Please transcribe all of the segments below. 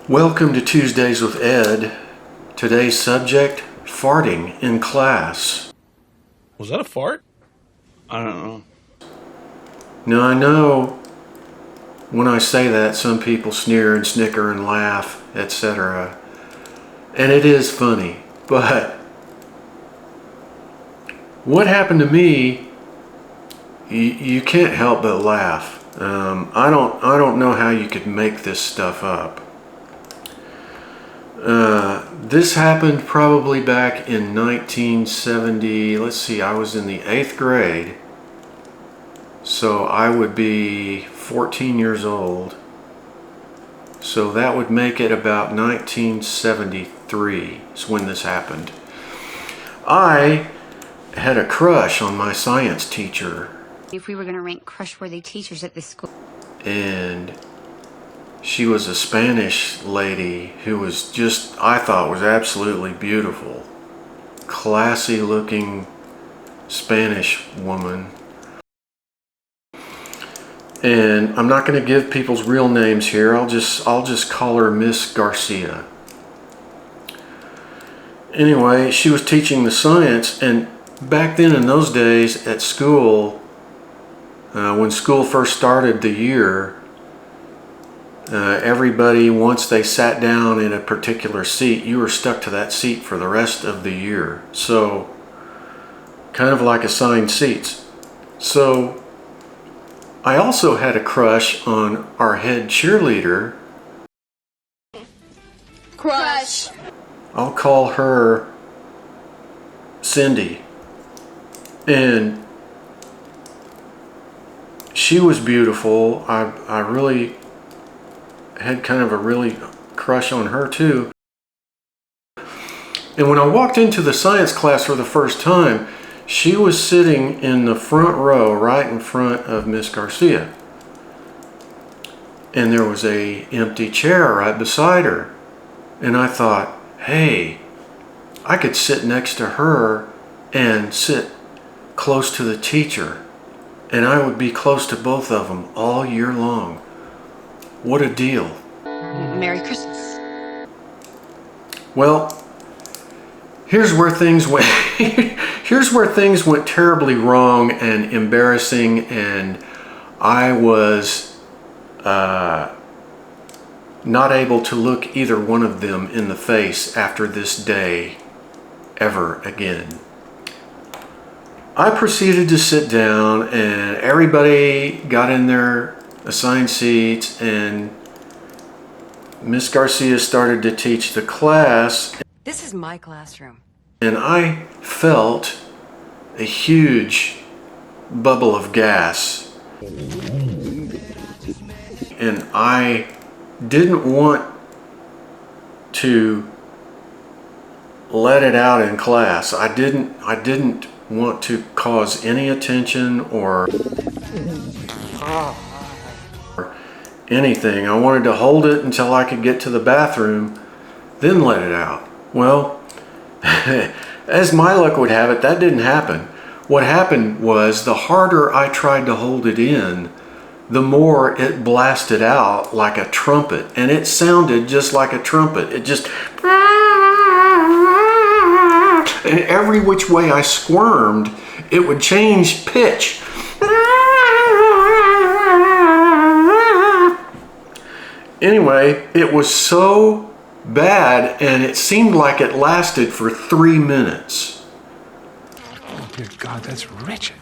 Welcome to Tuesdays with Ed. Today's subject, farting in class. Was that a fart? I don't know. Now I know when I say that some people sneer and snicker and laugh, etc. And it is funny, but what happened to me, you can't help but laugh. I don't know how you could make this stuff up. This happened probably back in 1970. Let's see, I was in the 8th grade. So I would be 14 years old. So that would make it about 1973 is when this happened. I had a crush on my science teacher. If we were going to rank crush-worthy teachers at this school. And she was a Spanish lady who was just, I thought, was absolutely beautiful. Classy looking Spanish woman. And I'm not going to give people's real names here. I'll just call her Miss Garcia. Anyway, she was teaching the science, and back then in those days at school, when school first started the year, everybody, once they sat down in a particular seat, you were stuck to that seat for the rest of the year. So, kind of like assigned seats. So, I also had a crush on our head cheerleader. Crush! I'll call her Cindy. And she was beautiful. I really had kind of a really crush on her too. And when I walked into the science class for the first time, she was sitting in the front row, right in front of Miss Garcia. And there was an empty chair right beside her. And I thought, hey, I could sit next to her and sit close to the teacher. And I would be close to both of them all year long. What a deal. Merry Christmas. Well, here's where things went terribly wrong and embarrassing, and I was not able to look either one of them in the face after this day ever again. I proceeded to sit down, and everybody got in their assigned seats, and Miss Garcia started to teach the class. This is my classroom. And I felt a huge bubble of gas. And I didn't want to let it out in class. I didn't want to cause any attention or anything. I wanted to hold it until I could get to the bathroom, then let it out. Well, as my luck would have it, that didn't happen. What happened was the harder I tried to hold it in, the more it blasted out like a trumpet. And it sounded just like a trumpet. It just... And every which way I squirmed, it would change pitch. Anyway, it was so bad, and it seemed like it lasted for 3 minutes. Oh, dear God, that's wretched.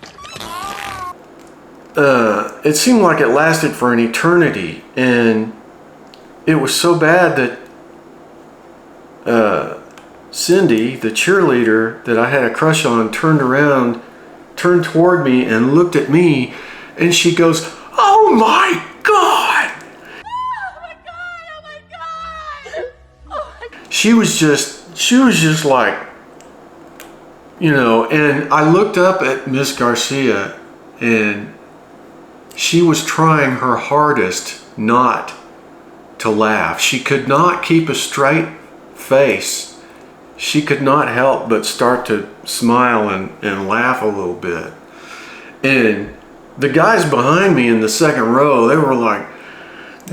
It seemed like it lasted for an eternity, and it was so bad that Cindy, the cheerleader that I had a crush on, turned toward me and looked at me, and she goes, "Oh my God!" She was just like, you know, and I looked up at Miss Garcia, and she was trying her hardest not to laugh. She could not keep a straight face. She could not help but start to smile and laugh a little bit. And the guys behind me in the second row, they were like,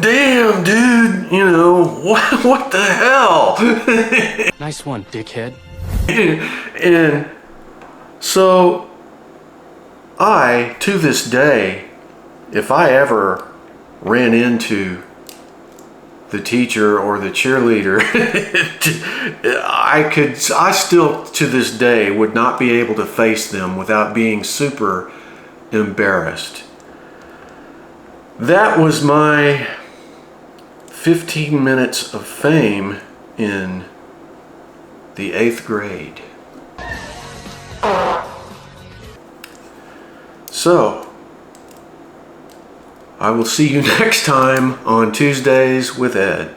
damn, dude, you know, what the hell? Nice one, dickhead. And so I, to this day, if I ever ran into the teacher or the cheerleader, I still to this day would not be able to face them without being super embarrassed. That was my 15 minutes of fame in the 8th grade. So, I will see you next time on Tuesdays with Ed.